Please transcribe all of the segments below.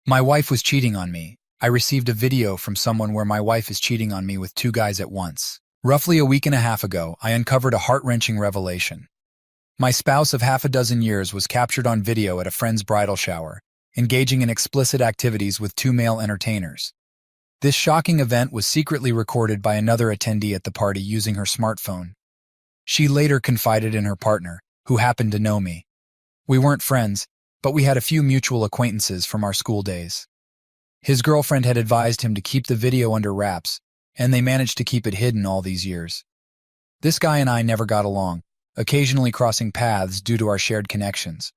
My wife was cheating on me. I received a video from someone where my wife is cheating on me with two guys at once. Roughly a week and a half ago, I uncovered a heart-wrenching revelation. My spouse of half a dozen years was captured on video at a friend's bridal shower, engaging in explicit activities with two male entertainers. This shocking event was secretly recorded by another attendee at the party using her smartphone. She later confided in her partner, who happened to know me. We weren't friends, but we had a few mutual acquaintances from our school days. His girlfriend had advised him to keep the video under wraps, and they managed to keep it hidden all these years. This guy and I never got along, occasionally crossing paths due to our shared connections.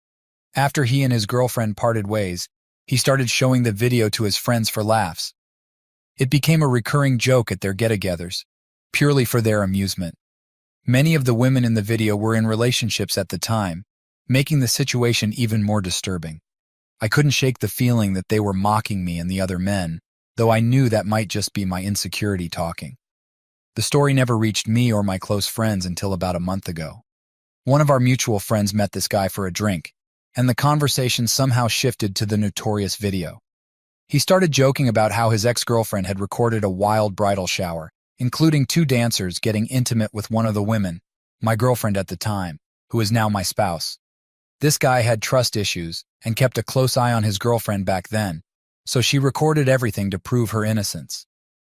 After he and his girlfriend parted ways, he started showing the video to his friends for laughs. It became a recurring joke at their get-togethers, purely for their amusement. Many of the women in the video were in relationships at the time, making the situation even more disturbing. I couldn't shake the feeling that they were mocking me and the other men, though I knew that might just be my insecurity talking. The story never reached me or my close friends until about a month ago. One of our mutual friends met this guy for a drink, and the conversation somehow shifted to the notorious video. He started joking about how his ex-girlfriend had recorded a wild bridal shower, including two dancers getting intimate with one of the women, my girlfriend at the time, who is now my spouse. This guy had trust issues and kept a close eye on his girlfriend back then, so she recorded everything to prove her innocence.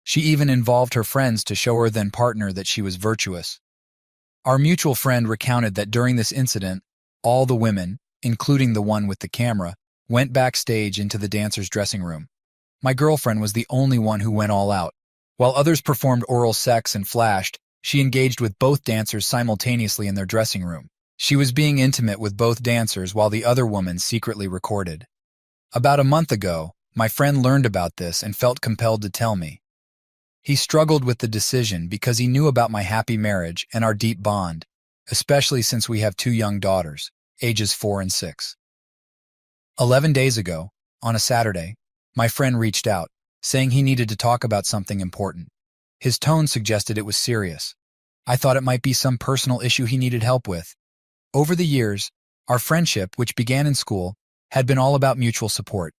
She even involved her friends to show her then partner that she was virtuous. Our mutual friend recounted that during this incident, all the women, including the one with the camera, went backstage into the dancer's dressing room. My girlfriend was the only one who went all out. While others performed oral sex and flashed, she engaged with both dancers simultaneously in their dressing room. She was being intimate with both dancers while the other woman secretly recorded. About a month ago, my friend learned about this and felt compelled to tell me. He struggled with the decision because he knew about my happy marriage and our deep bond, especially since we have two young daughters, ages 4 and 6. 11 days ago, on a Saturday, my friend reached out, saying he needed to talk about something important. His tone suggested it was serious. I thought it might be some personal issue he needed help with. Over the years, our friendship, which began in school, had been all about mutual support.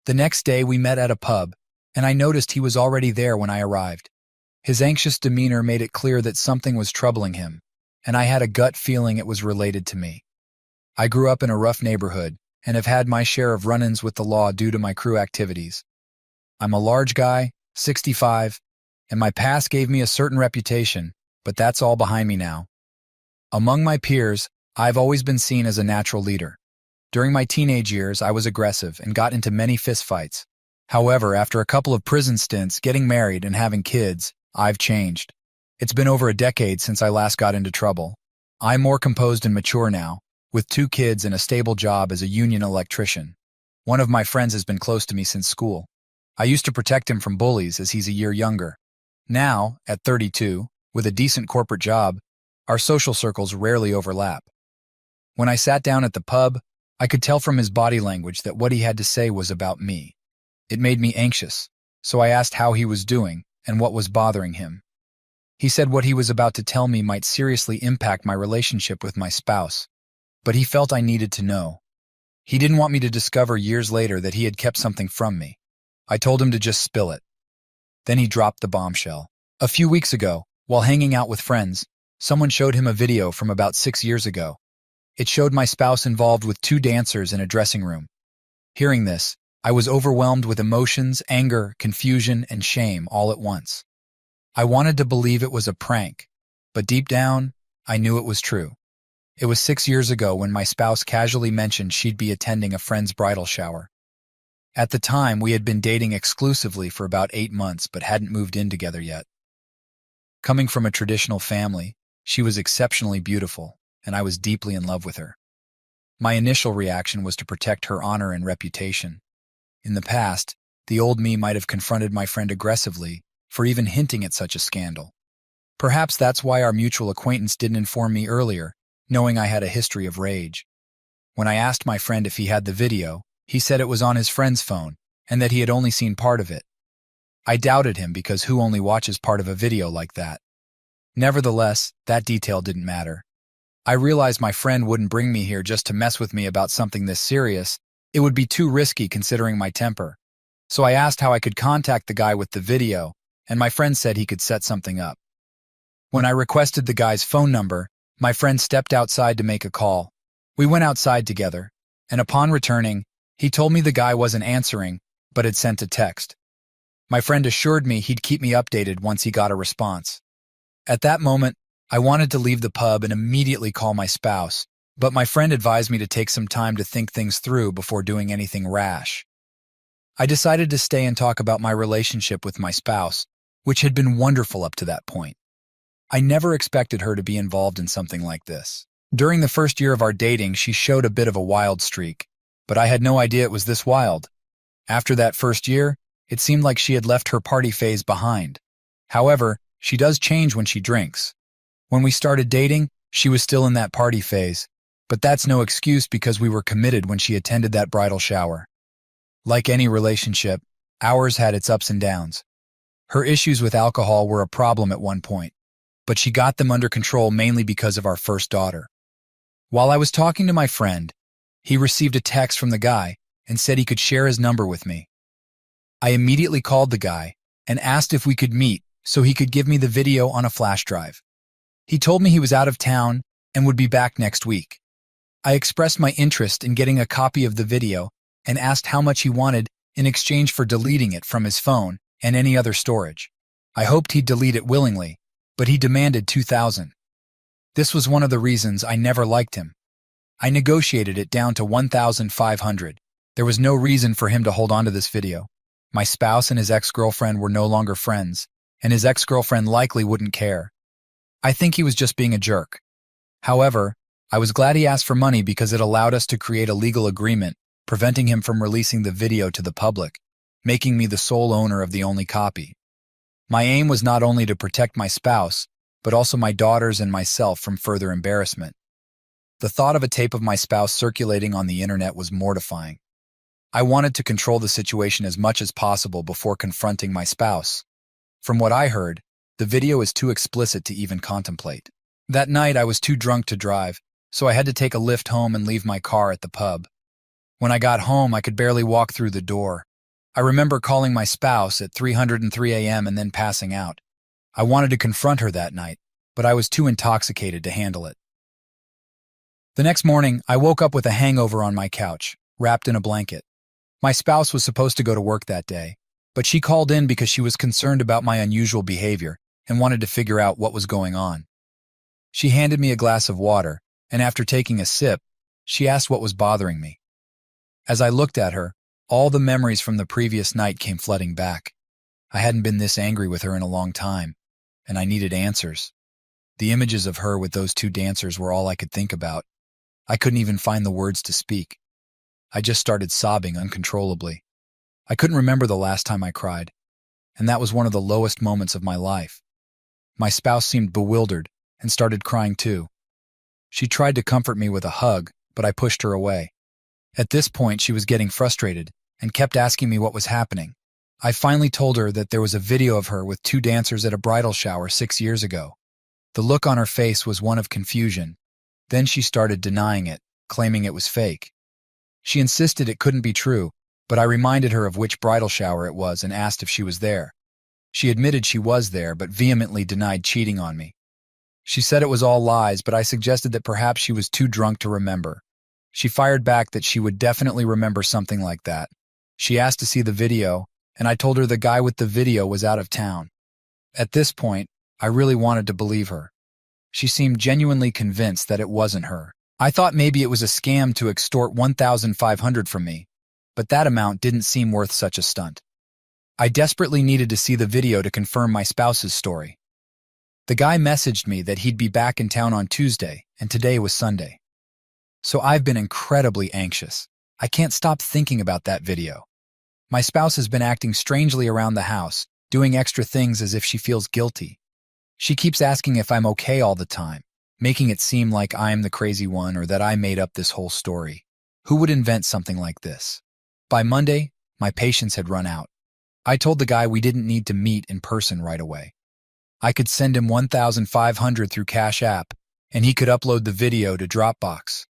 The next day we met at a pub, and I noticed he was already there when I arrived. His anxious demeanor made it clear that something was troubling him, and I had a gut feeling it was related to me. I grew up in a rough neighborhood and have had my share of run-ins with the law due to my crew activities. I'm a large guy, 65, and my past gave me a certain reputation, but that's all behind me now. Among my peers, I've always been seen as a natural leader. During my teenage years, I was aggressive and got into many fistfights. However, after a couple of prison stints, getting married, and having kids, I've changed. It's been over a decade since I last got into trouble. I'm more composed and mature now, with 2 kids and a stable job as a union electrician. One of my friends has been close to me since school. I used to protect him from bullies as he's a year younger. Now, at 32, with a decent corporate job, our social circles rarely overlap. When I sat down at the pub, I could tell from his body language that what he had to say was about me. It made me anxious, so I asked how he was doing and what was bothering him. He said what he was about to tell me might seriously impact my relationship with my spouse, but he felt I needed to know. He didn't want me to discover years later that he had kept something from me. I told him to just spill it. Then he dropped the bombshell. A few weeks ago, while hanging out with friends, someone showed him a video from about 6 years ago. It showed my spouse involved with 2 dancers in a dressing room. Hearing this, I was overwhelmed with emotions, anger, confusion, and shame all at once. I wanted to believe it was a prank, but deep down, I knew it was true. It was 6 years ago when my spouse casually mentioned she'd be attending a friend's bridal shower. At the time, we had been dating exclusively for about 8 months but hadn't moved in together yet. Coming from a traditional family, she was exceptionally beautiful, and I was deeply in love with her. My initial reaction was to protect her honor and reputation. In the past, the old me might have confronted my friend aggressively for even hinting at such a scandal. Perhaps that's why our mutual acquaintance didn't inform me earlier, knowing I had a history of rage. When I asked my friend if he had the video, he said it was on his friend's phone and that he had only seen part of it. I doubted him because who only watches part of a video like that? Nevertheless, that detail didn't matter. I realized my friend wouldn't bring me here just to mess with me about something this serious, It would be too risky considering my temper. So I asked how I could contact the guy with the video, and my friend said he could set something up. When I requested the guy's phone number, my friend stepped outside to make a call. We went outside together, and upon returning, he told me the guy wasn't answering, but had sent a text. My friend assured me he'd keep me updated once he got a response. At that moment, I wanted to leave the pub and immediately call my spouse, but my friend advised me to take some time to think things through before doing anything rash. I decided to stay and talk about my relationship with my spouse, which had been wonderful up to that point. I never expected her to be involved in something like this. During the first year of our dating, she showed a bit of a wild streak, but I had no idea it was this wild. After that first year, it seemed like she had left her party phase behind. However, she does change when she drinks. When we started dating, she was still in that party phase, but that's no excuse because we were committed when she attended that bridal shower. Like any relationship, ours had its ups and downs. Her issues with alcohol were a problem at one point, but she got them under control mainly because of our first daughter. While I was talking to my friend, he received a text from the guy and said he could share his number with me. I immediately called the guy and asked if we could meet so he could give me the video on a flash drive. He told me he was out of town and would be back next week. I expressed my interest in getting a copy of the video and asked how much he wanted in exchange for deleting it from his phone and any other storage. I hoped he'd delete it willingly, but he demanded $2,000. This was one of the reasons I never liked him. I negotiated it down to $1,500. There was no reason for him to hold on to this video. My spouse and his ex-girlfriend were no longer friends, and his ex-girlfriend likely wouldn't care. I think he was just being a jerk. However, I was glad he asked for money because it allowed us to create a legal agreement, preventing him from releasing the video to the public, making me the sole owner of the only copy. My aim was not only to protect my spouse, but also my daughters and myself from further embarrassment. The thought of a tape of my spouse circulating on the internet was mortifying. I wanted to control the situation as much as possible before confronting my spouse. From what I heard, the video is too explicit to even contemplate. That night I was too drunk to drive, so I had to take a lift home and leave my car at the pub. When I got home, I could barely walk through the door. I remember calling my spouse at 3:03 a.m. and then passing out. I wanted to confront her that night, but I was too intoxicated to handle it. The next morning, I woke up with a hangover on my couch, wrapped in a blanket. My spouse was supposed to go to work that day, but she called in because she was concerned about my unusual behavior and wanted to figure out what was going on. She handed me a glass of water, and after taking a sip, she asked what was bothering me. As I looked at her, all the memories from the previous night came flooding back. I hadn't been this angry with her in a long time, and I needed answers. The images of her with those two dancers were all I could think about. I couldn't even find the words to speak. I just started sobbing uncontrollably. I couldn't remember the last time I cried, and that was one of the lowest moments of my life. My spouse seemed bewildered and started crying too. She tried to comfort me with a hug, but I pushed her away. At this point, she was getting frustrated and kept asking me what was happening. I finally told her that there was a video of her with two dancers at a bridal shower 6 years ago. The look on her face was one of confusion. Then she started denying it, claiming it was fake. She insisted it couldn't be true, but I reminded her of which bridal shower it was and asked if she was there. She admitted she was there, but vehemently denied cheating on me. She said it was all lies, but I suggested that perhaps she was too drunk to remember. She fired back that she would definitely remember something like that. She asked to see the video, and I told her the guy with the video was out of town. At this point, I really wanted to believe her. She seemed genuinely convinced that it wasn't her. I thought maybe it was a scam to extort $1,500 from me, but that amount didn't seem worth such a stunt. I desperately needed to see the video to confirm my spouse's story. The guy messaged me that he'd be back in town on Tuesday, and today was Sunday. So I've been incredibly anxious. I can't stop thinking about that video. My spouse has been acting strangely around the house, doing extra things as if she feels guilty. She keeps asking if I'm okay all the time, making it seem like I'm the crazy one or that I made up this whole story. Who would invent something like this? By Monday, my patience had run out. I told the guy we didn't need to meet in person right away. I could send him $1,500 through Cash App, and he could upload the video to Dropbox.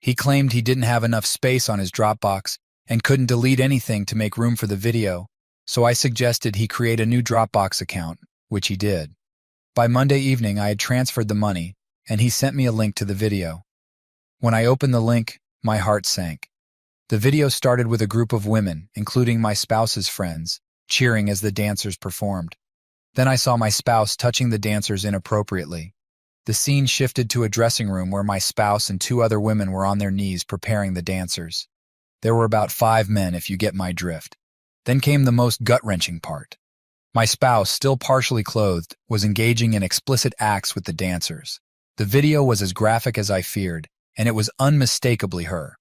He claimed he didn't have enough space on his Dropbox and couldn't delete anything to make room for the video, so I suggested he create a new Dropbox account, which he did. By Monday evening, I had transferred the money, and he sent me a link to the video. When I opened the link, my heart sank. The video started with a group of women, including my spouse's friends, cheering as the dancers performed. Then I saw my spouse touching the dancers inappropriately. The scene shifted to a dressing room where my spouse and 2 other women were on their knees preparing the dancers. There were about 5 men, if you get my drift. Then came the most gut-wrenching part. My spouse, still partially clothed, was engaging in explicit acts with the dancers. The video was as graphic as I feared, and it was unmistakably her.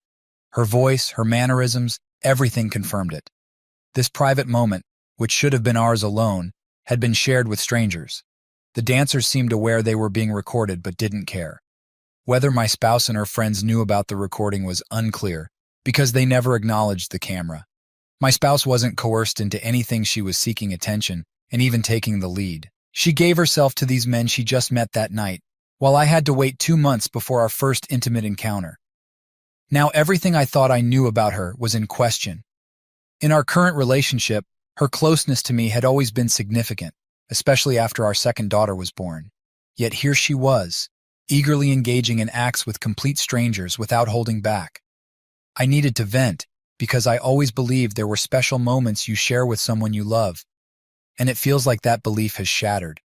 Her voice, her mannerisms, everything confirmed it. This private moment, which should have been ours alone, had been shared with strangers. The dancers seemed aware they were being recorded but didn't care. Whether my spouse and her friends knew about the recording was unclear, because they never acknowledged the camera. My spouse wasn't coerced into anything. She was seeking attention and even taking the lead. She gave herself to these men she just met that night, while I had to wait 2 months before our first intimate encounter. Now everything I thought I knew about her was in question. In our current relationship, her closeness to me had always been significant, especially after our second daughter was born. Yet here she was, eagerly engaging in acts with complete strangers without holding back. I needed to vent, because I always believed there were special moments you share with someone you love, and it feels like that belief has shattered.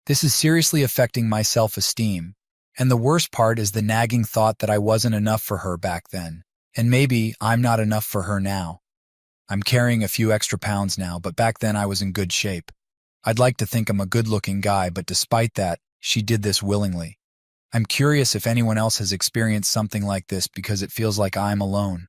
This is seriously affecting my self-esteem, and the worst part is the nagging thought that I wasn't enough for her back then, and maybe I'm not enough for her now. I'm carrying a few extra pounds now, but back then I was in good shape. I'd like to think I'm a good-looking guy, but despite that, she did this willingly. I'm curious if anyone else has experienced something like this, because it feels like I'm alone.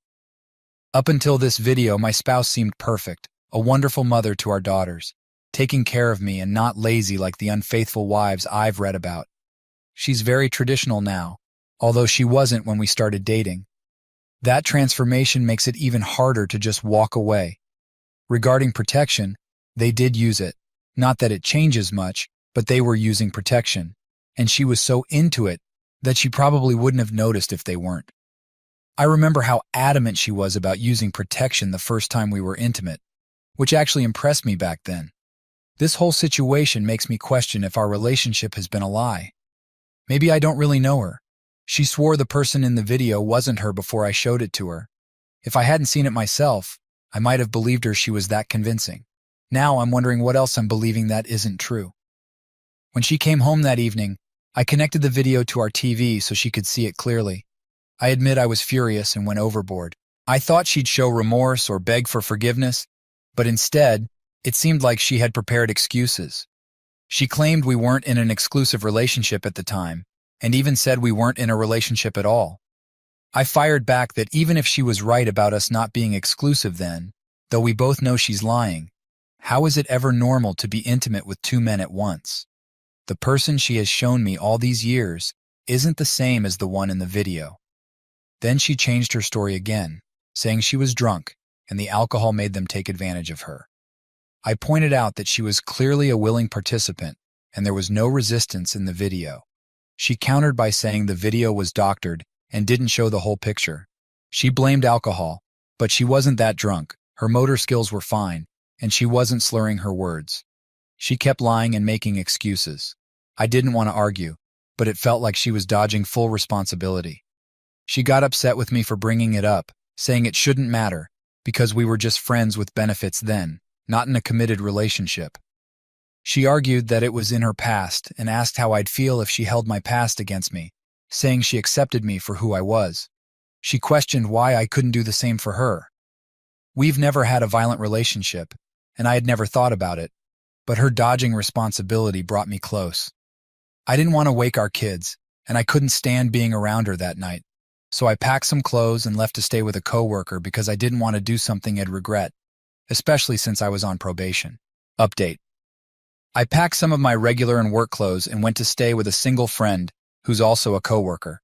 Up until this video, my spouse seemed perfect, a wonderful mother to our daughters, taking care of me and not lazy like the unfaithful wives I've read about. She's very traditional now, although she wasn't when we started dating. That transformation makes it even harder to just walk away. Regarding protection, they did use it. Not that it changes much, but they were using protection, and she was so into it that she probably wouldn't have noticed if they weren't. I remember how adamant she was about using protection the first time we were intimate, which actually impressed me back then. This whole situation makes me question if our relationship has been a lie. Maybe I don't really know her. She swore the person in the video wasn't her before I showed it to her. If I hadn't seen it myself, I might have believed her. She was that convincing. Now I'm wondering what else I'm believing that isn't true. When she came home that evening, I connected the video to our TV so she could see it clearly. I admit I was furious and went overboard. I thought she'd show remorse or beg for forgiveness, but instead, it seemed like she had prepared excuses. She claimed we weren't in an exclusive relationship at the time, and even said we weren't in a relationship at all. I fired back that even if she was right about us not being exclusive then, though we both know she's lying, how is it ever normal to be intimate with 2 men at once? The person she has shown me all these years isn't the same as the one in the video. Then she changed her story again, saying she was drunk and the alcohol made them take advantage of her. I pointed out that she was clearly a willing participant and there was no resistance in the video. She countered by saying the video was doctored and didn't show the whole picture. She blamed alcohol, but she wasn't that drunk. Her motor skills were fine, and she wasn't slurring her words. She kept lying and making excuses. I didn't want to argue, but it felt like she was dodging full responsibility. She got upset with me for bringing it up, saying it shouldn't matter, because we were just friends with benefits then, not in a committed relationship. She argued that it was in her past and asked how I'd feel if she held my past against me, saying she accepted me for who I was. She questioned why I couldn't do the same for her. We've never had a violent relationship, and I had never thought about it, but her dodging responsibility brought me close. I didn't want to wake our kids, and I couldn't stand being around her that night, so I packed some clothes and left to stay with a coworker because I didn't want to do something I'd regret, especially since I was on probation. Update. I packed some of my regular and work clothes and went to stay with a single friend who's also a coworker.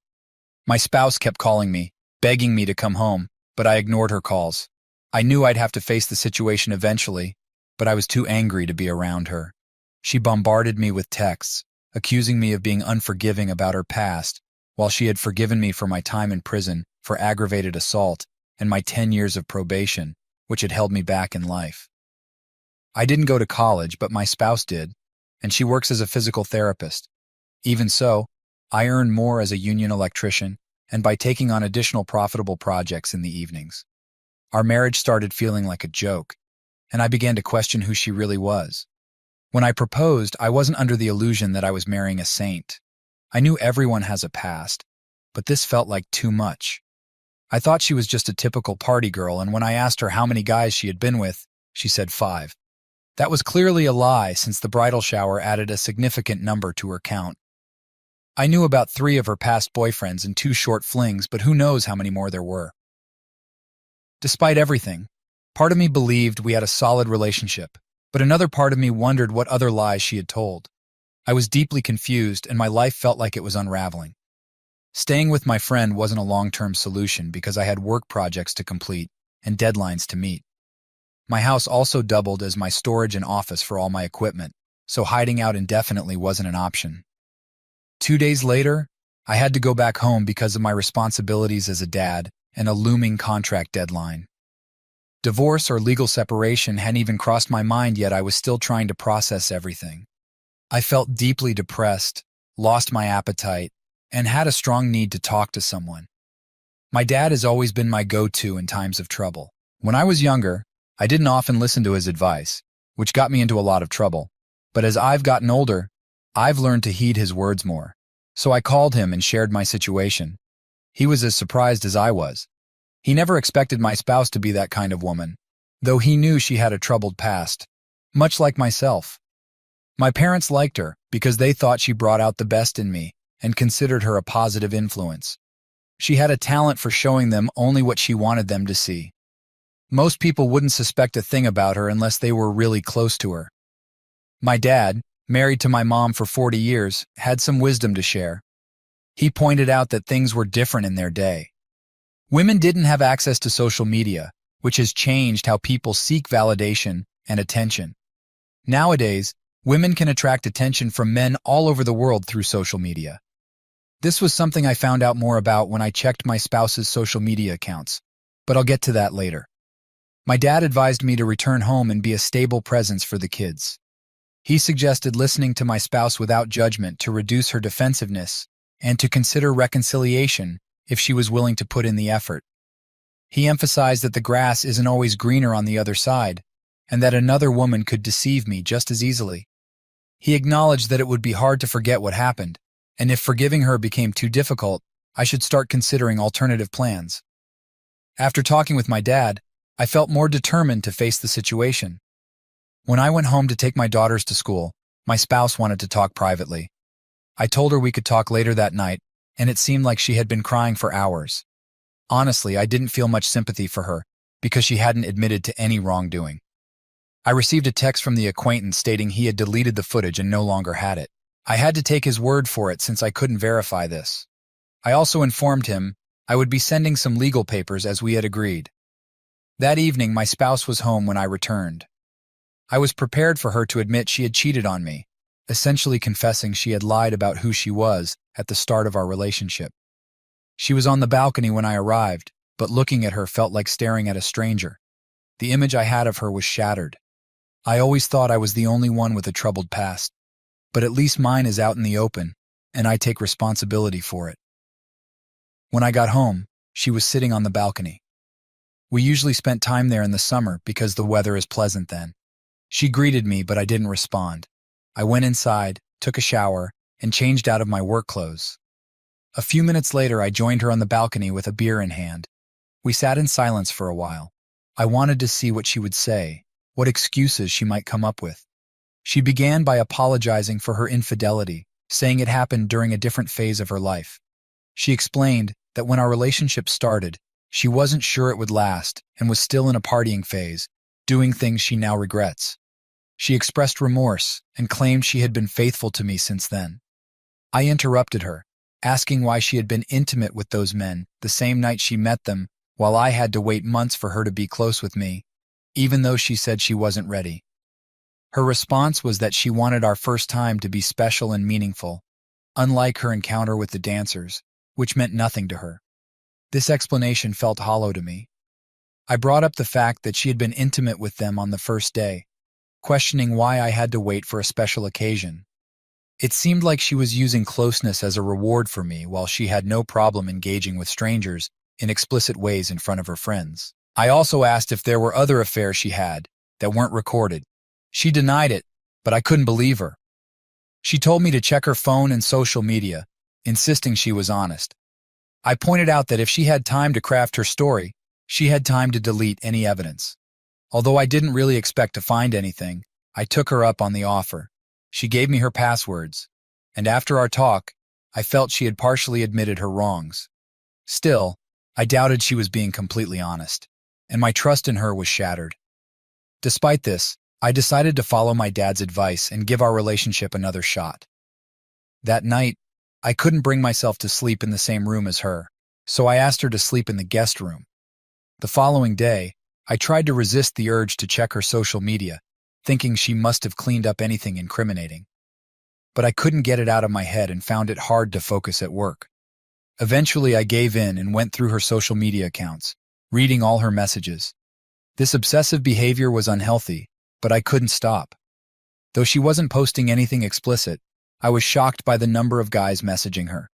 My spouse kept calling me, begging me to come home, but I ignored her calls. I knew I'd have to face the situation eventually, but I was too angry to be around her. She bombarded me with texts, accusing me of being unforgiving about her past, while she had forgiven me for my time in prison for aggravated assault and my 10 years of probation, which had held me back in life. I didn't go to college, but my spouse did, and she works as a physical therapist. Even so, I earn more as a union electrician and by taking on additional profitable projects in the evenings. Our marriage started feeling like a joke, and I began to question who she really was. When I proposed, I wasn't under the illusion that I was marrying a saint. I knew everyone has a past, but this felt like too much. I thought she was just a typical party girl, and when I asked her how many guys she had been with, she said 5. That was clearly a lie, since the bridal shower added a significant number to her count. I knew about 3 of her past boyfriends and 2 short flings, but who knows how many more there were. Despite everything, part of me believed we had a solid relationship, but another part of me wondered what other lies she had told. I was deeply confused, and my life felt like it was unraveling. Staying with my friend wasn't a long-term solution because I had work projects to complete and deadlines to meet. My house also doubled as my storage and office for all my equipment, so hiding out indefinitely wasn't an option. 2 days later, I had to go back home because of my responsibilities as a dad and a looming contract deadline. Divorce or legal separation hadn't even crossed my mind yet. I was still trying to process everything. I felt deeply depressed, lost my appetite, and had a strong need to talk to someone. My dad has always been my go-to in times of trouble. When I was younger, I didn't often listen to his advice, which got me into a lot of trouble. But as I've gotten older, I've learned to heed his words more. So I called him and shared my situation. He was as surprised as I was. He never expected my spouse to be that kind of woman, though he knew she had a troubled past, much like myself. My parents liked her because they thought she brought out the best in me and considered her a positive influence. She had a talent for showing them only what she wanted them to see. Most people wouldn't suspect a thing about her unless they were really close to her. My dad, married to my mom for 40 years, had some wisdom to share. He pointed out that things were different in their day. Women didn't have access to social media, which has changed how people seek validation and attention. Nowadays, women can attract attention from men all over the world through social media. This was something I found out more about when I checked my spouse's social media accounts, but I'll get to that later. My dad advised me to return home and be a stable presence for the kids. He suggested listening to my spouse without judgment to reduce her defensiveness and to consider reconciliation if she was willing to put in the effort. He emphasized that the grass isn't always greener on the other side, and that another woman could deceive me just as easily. He acknowledged that it would be hard to forget what happened, and if forgiving her became too difficult, I should start considering alternative plans. After talking with my dad, I felt more determined to face the situation. When I went home to take my daughters to school, my spouse wanted to talk privately. I told her we could talk later that night, and it seemed like she had been crying for hours. Honestly, I didn't feel much sympathy for her because she hadn't admitted to any wrongdoing. I received a text from the acquaintance stating he had deleted the footage and no longer had it. I had to take his word for it since I couldn't verify this. I also informed him I would be sending some legal papers as we had agreed. That evening, my spouse was home when I returned. I was prepared for her to admit she had cheated on me, essentially confessing she had lied about who she was at the start of our relationship. She was on the balcony when I arrived, but looking at her felt like staring at a stranger. The image I had of her was shattered. I always thought I was the only one with a troubled past, but at least mine is out in the open, and I take responsibility for it. When I got home, she was sitting on the balcony. We usually spent time there in the summer because the weather is pleasant then. She greeted me, but I didn't respond. I went inside, took a shower, and changed out of my work clothes. A few minutes later, I joined her on the balcony with a beer in hand. We sat in silence for a while. I wanted to see what she would say, what excuses she might come up with. She began by apologizing for her infidelity, saying it happened during a different phase of her life. She explained that when our relationship started, she wasn't sure it would last and was still in a partying phase, doing things she now regrets. She expressed remorse and claimed she had been faithful to me since then. I interrupted her, asking why she had been intimate with those men the same night she met them, while I had to wait months for her to be close with me, even though she said she wasn't ready. Her response was that she wanted our first time to be special and meaningful, unlike her encounter with the dancers, which meant nothing to her. This explanation felt hollow to me. I brought up the fact that she had been intimate with them on the first day, questioning why I had to wait for a special occasion. It seemed like she was using closeness as a reward for me while she had no problem engaging with strangers in explicit ways in front of her friends. I also asked if there were other affairs she had that weren't recorded. She denied it, but I couldn't believe her. She told me to check her phone and social media, insisting she was honest. I pointed out that if she had time to craft her story, she had time to delete any evidence. Although I didn't really expect to find anything, I took her up on the offer. She gave me her passwords, and after our talk, I felt she had partially admitted her wrongs. Still, I doubted she was being completely honest, and my trust in her was shattered. Despite this, I decided to follow my dad's advice and give our relationship another shot. That night, I couldn't bring myself to sleep in the same room as her, so I asked her to sleep in the guest room. The following day, I tried to resist the urge to check her social media, thinking she must have cleaned up anything incriminating. But I couldn't get it out of my head and found it hard to focus at work. Eventually, I gave in and went through her social media accounts, reading all her messages. This obsessive behavior was unhealthy, but I couldn't stop. Though she wasn't posting anything explicit, I was shocked by the number of guys messaging her.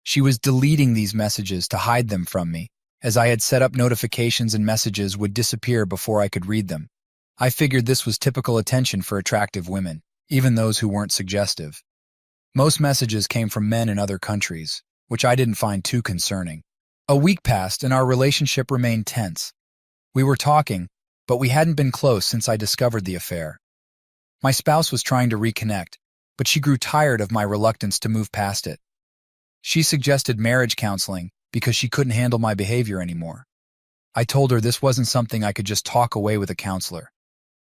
She was deleting these messages to hide them from me, as I had set up notifications and messages would disappear before I could read them. I figured this was typical attention for attractive women, even those who weren't suggestive. Most messages came from men in other countries, which I didn't find too concerning. A week passed and our relationship remained tense. We were talking, but we hadn't been close since I discovered the affair. My spouse was trying to reconnect, but she grew tired of my reluctance to move past it. She suggested marriage counseling because she couldn't handle my behavior anymore. I told her this wasn't something I could just talk away with a counselor.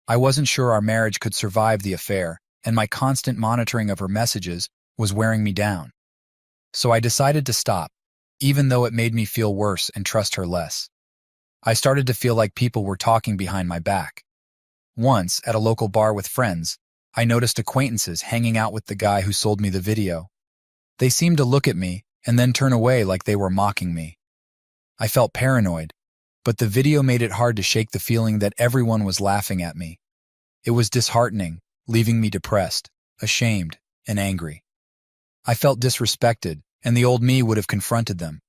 I wasn't sure our marriage could survive the affair, and my constant monitoring of her messages was wearing me down. So I decided to stop, even though it made me feel worse and trust her less. I started to feel like people were talking behind my back. Once, at a local bar with friends, I noticed acquaintances hanging out with the guy who sold me the video. They seemed to look at me and then turn away like they were mocking me. I felt paranoid, but the video made it hard to shake the feeling that everyone was laughing at me. It was disheartening, leaving me depressed, ashamed, and angry. I felt disrespected, and the old me would have confronted them.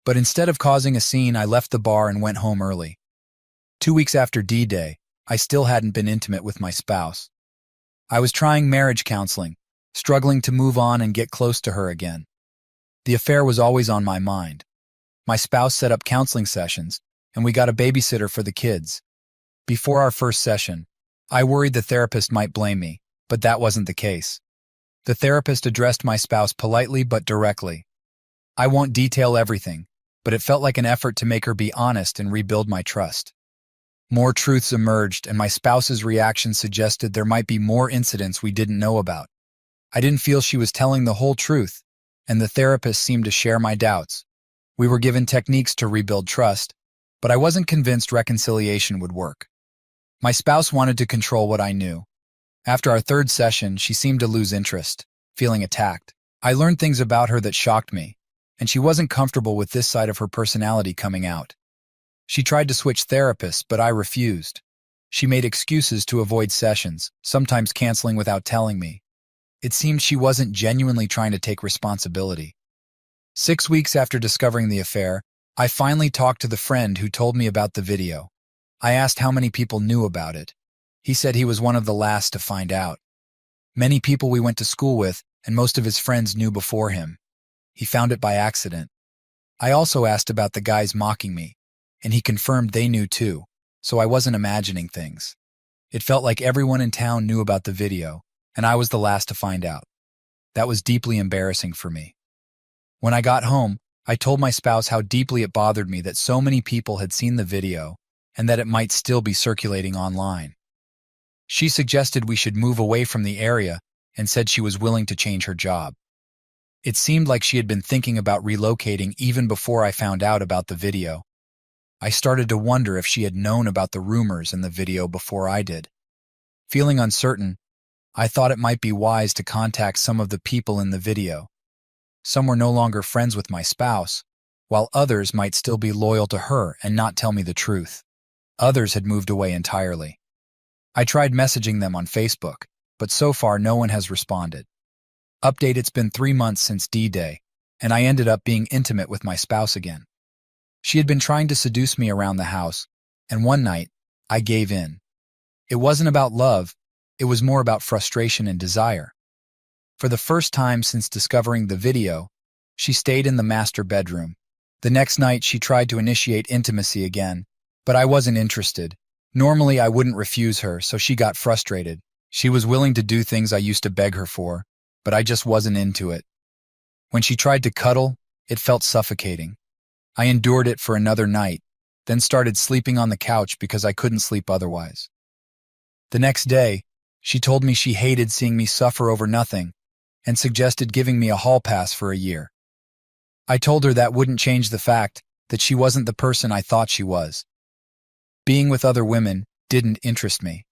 But instead of causing a scene, I left the bar and went home early. 2 weeks after D-Day, I still hadn't been intimate with my spouse. I was trying marriage counseling, struggling to move on and get close to her again. The affair was always on my mind. My spouse set up counseling sessions, and we got a babysitter for the kids. Before our first session, I worried the therapist might blame me, but that wasn't the case. The therapist addressed my spouse politely but directly. I won't detail everything, but it felt like an effort to make her be honest and rebuild my trust. More truths emerged, and my spouse's reaction suggested there might be more incidents we didn't know about. I didn't feel she was telling the whole truth, and the therapist seemed to share my doubts. We were given techniques to rebuild trust, but I wasn't convinced reconciliation would work. My spouse wanted to control what I knew. After our third session, she seemed to lose interest, feeling attacked. I learned things about her that shocked me, and she wasn't comfortable with this side of her personality coming out. She tried to switch therapists, but I refused. She made excuses to avoid sessions, sometimes canceling without telling me. It seemed she wasn't genuinely trying to take responsibility. 6 weeks after discovering the affair, I finally talked to the friend who told me about the video. I asked how many people knew about it. He said he was one of the last to find out. Many people we went to school with, and most of his friends knew before him. He found it by accident. I also asked about the guys mocking me, and he confirmed they knew too, so I wasn't imagining things. It felt like everyone in town knew about the video, and I was the last to find out. That was deeply embarrassing for me. When I got home, I told my spouse how deeply it bothered me that so many people had seen the video and that it might still be circulating online. She suggested we should move away from the area and said she was willing to change her job. It seemed like she had been thinking about relocating even before I found out about the video. I started to wonder if she had known about the rumors in the video before I did. Feeling uncertain, I thought it might be wise to contact some of the people in the video. Some were no longer friends with my spouse, while others might still be loyal to her and not tell me the truth. Others had moved away entirely. I tried messaging them on Facebook, but so far no one has responded. Update: it's been 3 months since D-Day, and I ended up being intimate with my spouse again. She had been trying to seduce me around the house, and one night, I gave in. It wasn't about love, it was more about frustration and desire. For the first time since discovering the video, she stayed in the master bedroom. The next night, she tried to initiate intimacy again, but I wasn't interested. Normally, I wouldn't refuse her, so she got frustrated. She was willing to do things I used to beg her for, but I just wasn't into it. When she tried to cuddle, it felt suffocating. I endured it for another night, then started sleeping on the couch because I couldn't sleep otherwise. The next day, she told me she hated seeing me suffer over nothing and suggested giving me a hall pass for a year. I told her that wouldn't change the fact that she wasn't the person I thought she was. Being with other women didn't interest me.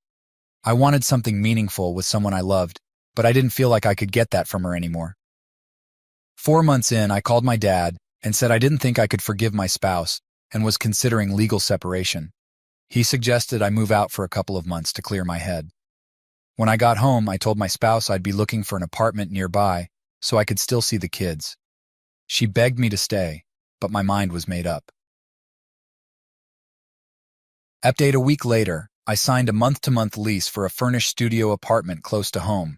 I wanted something meaningful with someone I loved, but I didn't feel like I could get that from her anymore. 4 months in, I called my dad and said I didn't think I could forgive my spouse and was considering legal separation. He suggested I move out for a couple of months to clear my head. When I got home, I told my spouse I'd be looking for an apartment nearby so I could still see the kids. She begged me to stay, but my mind was made up. Update: a week later, I signed a month-to-month lease for a furnished studio apartment close to home.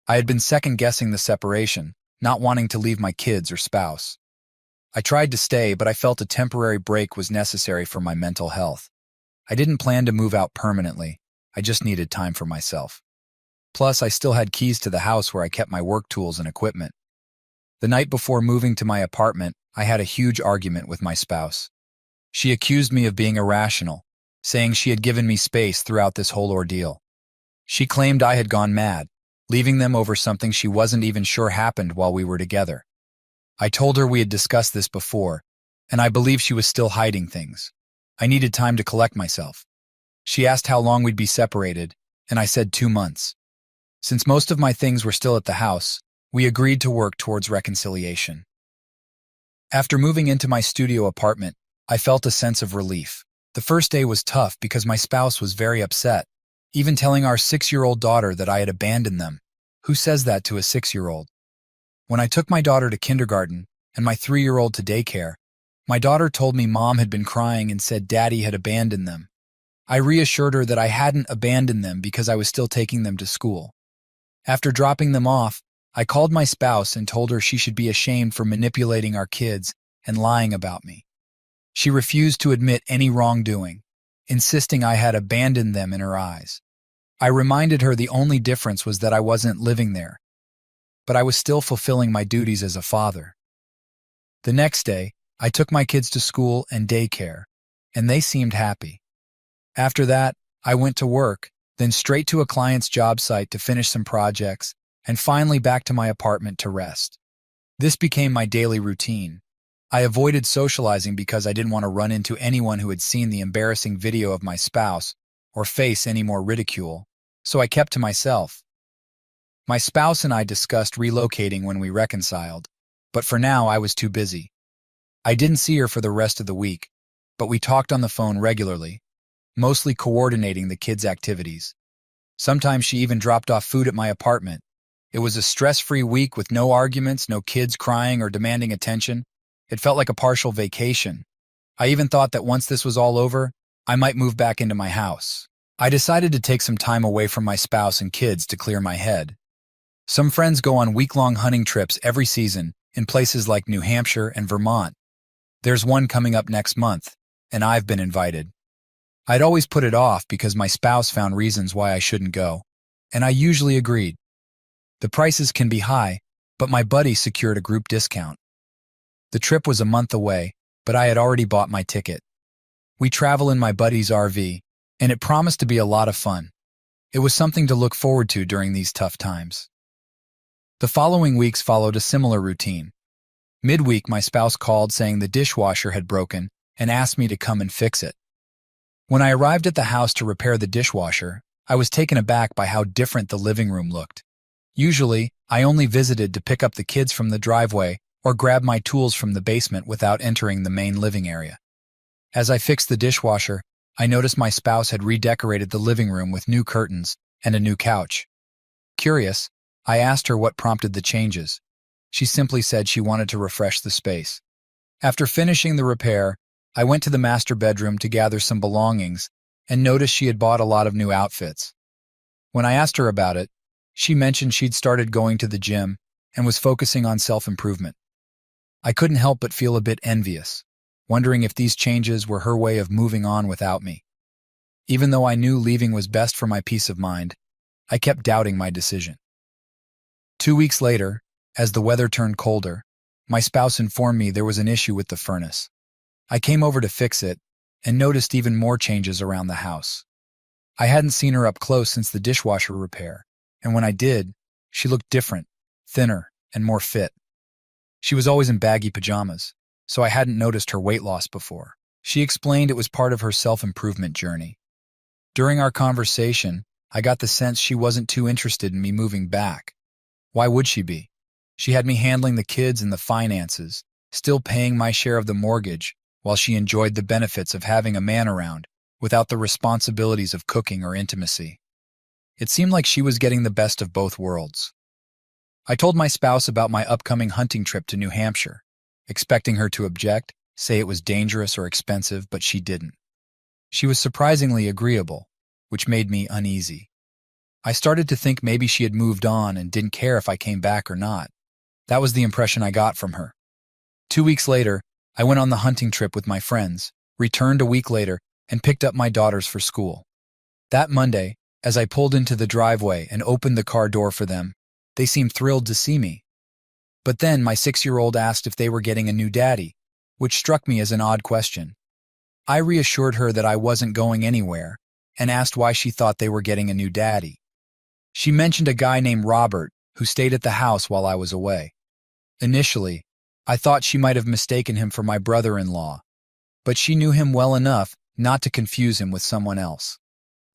I had been second-guessing the separation, not wanting to leave my kids or spouse. I tried to stay, but I felt a temporary break was necessary for my mental health. I didn't plan to move out permanently. I just needed time for myself. Plus, I still had keys to the house where I kept my work tools and equipment. The night before moving to my apartment, I had a huge argument with my spouse. She accused me of being irrational, saying she had given me space throughout this whole ordeal. She claimed I had gone mad, leaving them over something she wasn't even sure happened while we were together. I told her we had discussed this before, and I believe she was still hiding things. I needed time to collect myself. She asked how long we'd be separated, and I said 2 months. Since most of my things were still at the house, we agreed to work towards reconciliation. After moving into my studio apartment, I felt a sense of relief. The first day was tough because my spouse was very upset, even telling our 6-year-old daughter that I had abandoned them. Who says that to a 6-year-old? When I took my daughter to kindergarten and my 3-year-old to daycare, my daughter told me Mom had been crying and said Daddy had abandoned them. I reassured her that I hadn't abandoned them because I was still taking them to school. After dropping them off, I called my spouse and told her she should be ashamed for manipulating our kids and lying about me. She refused to admit any wrongdoing, insisting I had abandoned them in her eyes. I reminded her the only difference was that I wasn't living there, but I was still fulfilling my duties as a father. The next day, I took my kids to school and daycare, and they seemed happy. After that, I went to work, then straight to a client's job site to finish some projects, and finally back to my apartment to rest. This became my daily routine. I avoided socializing because I didn't want to run into anyone who had seen the embarrassing video of my spouse or face any more ridicule, so I kept to myself. My spouse and I discussed relocating when we reconciled, but for now I was too busy. I didn't see her for the rest of the week, but we talked on the phone regularly, mostly coordinating the kids' activities. Sometimes she even dropped off food at my apartment. It was a stress-free week with no arguments, no kids crying or demanding attention. It felt like a partial vacation. I even thought that once this was all over, I might move back into my house. I decided to take some time away from my spouse and kids to clear my head. Some friends go on week-long hunting trips every season in places like New Hampshire and Vermont. There's one coming up next month, and I've been invited. I'd always put it off because my spouse found reasons why I shouldn't go, and I usually agreed. The prices can be high, but my buddy secured a group discount. The trip was a month away, but I had already bought my ticket. We travel in my buddy's RV, and it promised to be a lot of fun. It was something to look forward to during these tough times. The following weeks followed a similar routine. Midweek, my spouse called saying the dishwasher had broken and asked me to come and fix it. When I arrived at the house to repair the dishwasher, I was taken aback by how different the living room looked. Usually, I only visited to pick up the kids from the driveway or grab my tools from the basement without entering the main living area. As I fixed the dishwasher, I noticed my spouse had redecorated the living room with new curtains and a new couch. Curious, I asked her what prompted the changes. She simply said she wanted to refresh the space. After finishing the repair, I went to the master bedroom to gather some belongings and noticed she had bought a lot of new outfits. When I asked her about it, she mentioned she'd started going to the gym and was focusing on self-improvement. I couldn't help but feel a bit envious, wondering if these changes were her way of moving on without me. Even though I knew leaving was best for my peace of mind, I kept doubting my decision. 2 weeks later, as the weather turned colder, my spouse informed me there was an issue with the furnace. I came over to fix it and noticed even more changes around the house. I hadn't seen her up close since the dishwasher repair, and when I did, she looked different, thinner, and more fit. She was always in baggy pajamas, so I hadn't noticed her weight loss before. She explained it was part of her self-improvement journey. During our conversation, I got the sense she wasn't too interested in me moving back. Why would she be? She had me handling the kids and the finances, still paying my share of the mortgage, while she enjoyed the benefits of having a man around, without the responsibilities of cooking or intimacy. It seemed like she was getting the best of both worlds. I told my spouse about my upcoming hunting trip to New Hampshire, expecting her to object, say it was dangerous or expensive, but she didn't. She was surprisingly agreeable, which made me uneasy. I started to think maybe she had moved on and didn't care if I came back or not. That was the impression I got from her. 2 weeks later, I went on the hunting trip with my friends, returned a week later, and picked up my daughters for school. That Monday, as I pulled into the driveway and opened the car door for them, they seemed thrilled to see me. But then my 6-year-old asked if they were getting a new daddy, which struck me as an odd question. I reassured her that I wasn't going anywhere and asked why she thought they were getting a new daddy. She mentioned a guy named Robert who stayed at the house while I was away. Initially, I thought she might have mistaken him for my brother-in-law, but she knew him well enough not to confuse him with someone else.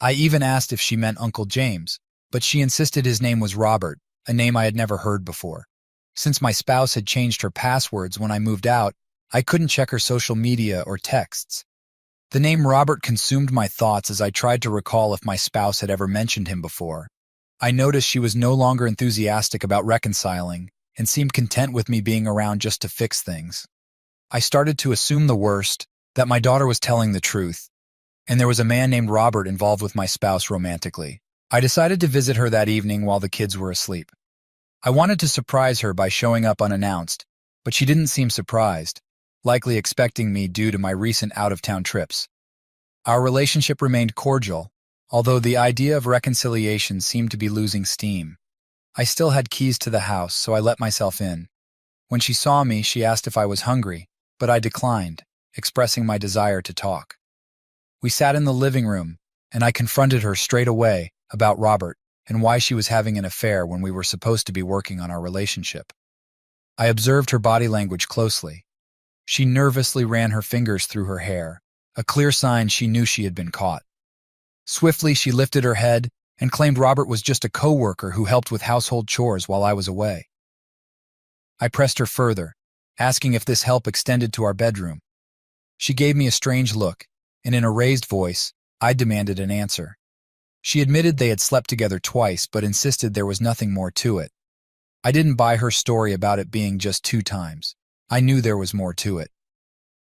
I even asked if she meant Uncle James, but she insisted his name was Robert, a name I had never heard before. Since my spouse had changed her passwords when I moved out, I couldn't check her social media or texts. The name Robert consumed my thoughts as I tried to recall if my spouse had ever mentioned him before. I noticed she was no longer enthusiastic about reconciling and seemed content with me being around just to fix things. I started to assume the worst, that my daughter was telling the truth, and there was a man named Robert involved with my spouse romantically. I decided to visit her that evening while the kids were asleep. I wanted to surprise her by showing up unannounced, but she didn't seem surprised, likely expecting me due to my recent out-of-town trips. Our relationship remained cordial, although the idea of reconciliation seemed to be losing steam. I still had keys to the house, so I let myself in. When she saw me, she asked if I was hungry, but I declined, expressing my desire to talk. We sat in the living room, and I confronted her straight away about Robert and why she was having an affair when we were supposed to be working on our relationship. I observed her body language closely. She nervously ran her fingers through her hair, a clear sign she knew she had been caught. Swiftly, she lifted her head and claimed Robert was just a co-worker who helped with household chores while I was away. I pressed her further, asking if this help extended to our bedroom. She gave me a strange look, and in a raised voice, I demanded an answer. She admitted they had slept together twice, but insisted there was nothing more to it. I didn't buy her story about it being just 2 times. I knew there was more to it.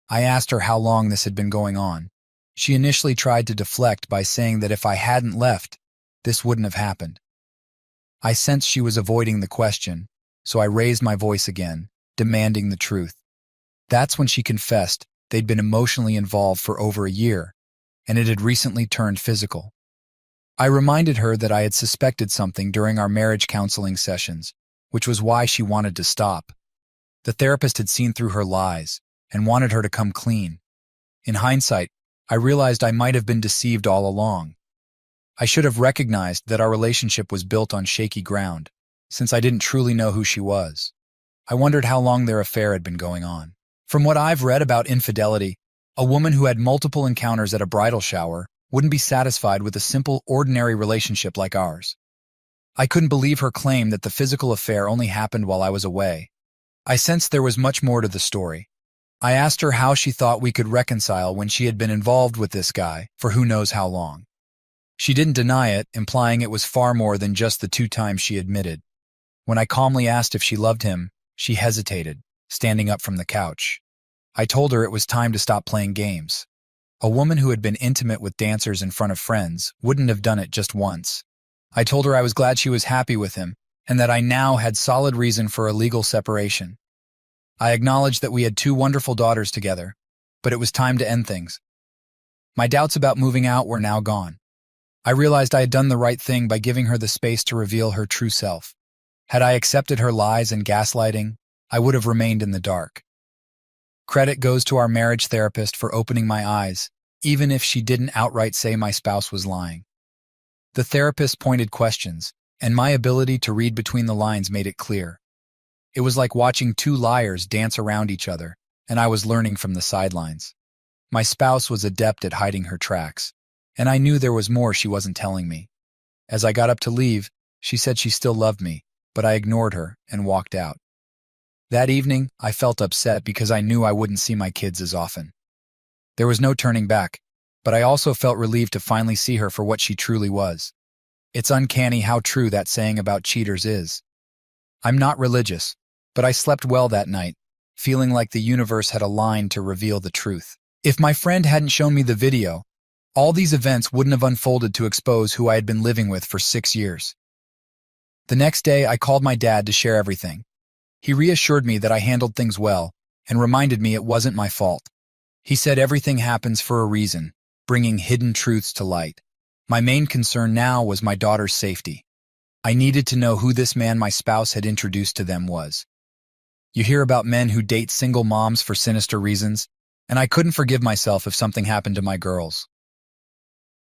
I asked her how long this had been going on. She initially tried to deflect by saying that if I hadn't left, this wouldn't have happened. I sensed she was avoiding the question, so I raised my voice again, demanding the truth. That's when she confessed they'd been emotionally involved for over a year, and it had recently turned physical. I reminded her that I had suspected something during our marriage counseling sessions, which was why she wanted to stop. The therapist had seen through her lies and wanted her to come clean. In hindsight, I realized I might have been deceived all along. I should have recognized that our relationship was built on shaky ground, since I didn't truly know who she was. I wondered how long their affair had been going on. From what I've read about infidelity, a woman who had multiple encounters at a bridal shower wouldn't be satisfied with a simple, ordinary relationship like ours. I couldn't believe her claim that the physical affair only happened while I was away. I sensed there was much more to the story. I asked her how she thought we could reconcile when she had been involved with this guy for who knows how long. She didn't deny it, implying it was far more than just the 2 times she admitted. When I calmly asked if she loved him, she hesitated, standing up from the couch. I told her it was time to stop playing games. A woman who had been intimate with dancers in front of friends wouldn't have done it just once. I told her I was glad she was happy with him and that I now had solid reason for a legal separation. I acknowledged that we had 2 wonderful daughters together, but it was time to end things. My doubts about moving out were now gone. I realized I had done the right thing by giving her the space to reveal her true self. Had I accepted her lies and gaslighting, I would have remained in the dark. Credit goes to our marriage therapist for opening my eyes, even if she didn't outright say my spouse was lying. The therapist pointed questions, and my ability to read between the lines made it clear. It was like watching 2 liars dance around each other, and I was learning from the sidelines. My spouse was adept at hiding her tracks, and I knew there was more she wasn't telling me. As I got up to leave, she said she still loved me, but I ignored her and walked out. That evening, I felt upset because I knew I wouldn't see my kids as often. There was no turning back, but I also felt relieved to finally see her for what she truly was. It's uncanny how true that saying about cheaters is. I'm not religious, but I slept well that night, feeling like the universe had aligned to reveal the truth. If my friend hadn't shown me the video, all these events wouldn't have unfolded to expose who I had been living with for 6 years. The next day, I called my dad to share everything. He reassured me that I handled things well and reminded me it wasn't my fault. He said everything happens for a reason, bringing hidden truths to light. My main concern now was my daughter's safety. I needed to know who this man my spouse had introduced to them was. You hear about men who date single moms for sinister reasons, and I couldn't forgive myself if something happened to my girls.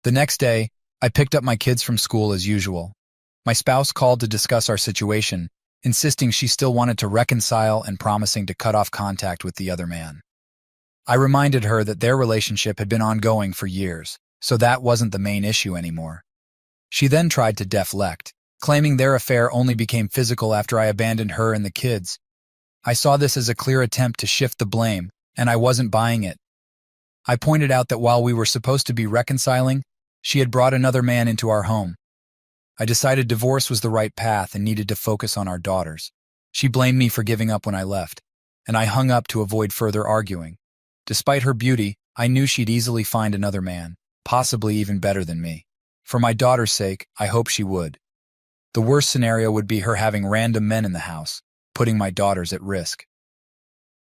The next day, I picked up my kids from school as usual. My spouse called to discuss our situation, insisting she still wanted to reconcile and promising to cut off contact with the other man. I reminded her that their relationship had been ongoing for years, so that wasn't the main issue anymore. She then tried to deflect, claiming their affair only became physical after I abandoned her and the kids. I saw this as a clear attempt to shift the blame, and I wasn't buying it. I pointed out that while we were supposed to be reconciling, she had brought another man into our home. I decided divorce was the right path and needed to focus on our daughters. She blamed me for giving up when I left, and I hung up to avoid further arguing. Despite her beauty, I knew she'd easily find another man, possibly even better than me. For my daughter's sake, I hoped she would. The worst scenario would be her having random men in the house, putting my daughters at risk.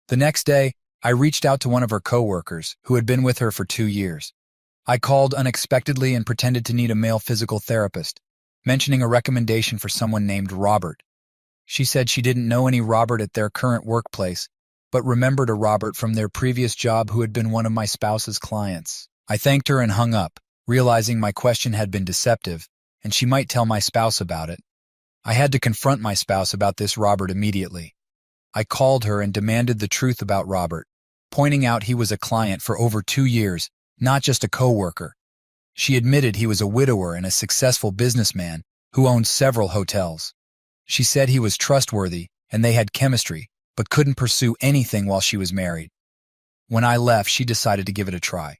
The next day, I reached out to one of her coworkers who had been with her for 2 years. I called unexpectedly and pretended to need a male physical therapist, mentioning a recommendation for someone named Robert. She said she didn't know any Robert at their current workplace, but remembered a Robert from their previous job who had been one of my spouse's clients. I thanked her and hung up, realizing my question had been deceptive, and she might tell my spouse about it. I had to confront my spouse about this Robert immediately. I called her and demanded the truth about Robert, pointing out he was a client for over 2 years, not just a coworker. She admitted he was a widower and a successful businessman who owned several hotels. She said he was trustworthy and they had chemistry, but couldn't pursue anything while she was married. When I left, she decided to give it a try.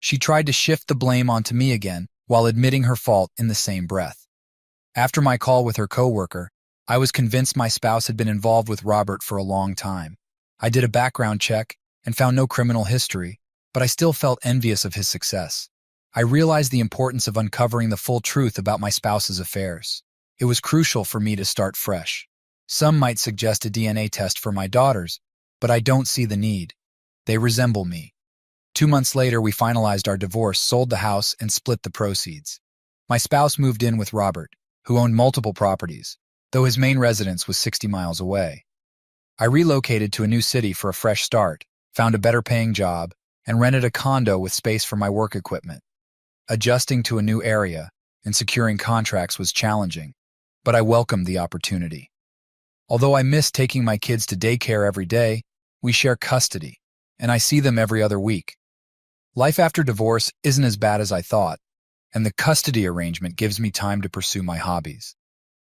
She tried to shift the blame onto me again while admitting her fault in the same breath. After my call with her coworker, I was convinced my spouse had been involved with Robert for a long time. I did a background check and found no criminal history, but I still felt envious of his success. I realized the importance of uncovering the full truth about my spouse's affairs. It was crucial for me to start fresh. Some might suggest a DNA test for my daughters, but I don't see the need. They resemble me. 2 months later, we finalized our divorce, sold the house, and split the proceeds. My spouse moved in with Robert, who owned multiple properties, though his main residence was 60 miles away. I relocated to a new city for a fresh start, found a better-paying job, and rented a condo with space for my work equipment. Adjusting to a new area and securing contracts was challenging, but I welcomed the opportunity. Although I miss taking my kids to daycare every day, we share custody, and I see them every other week. Life after divorce isn't as bad as I thought, and the custody arrangement gives me time to pursue my hobbies.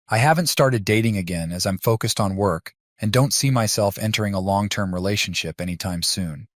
I haven't started dating again as I'm focused on work and don't see myself entering a long-term relationship anytime soon.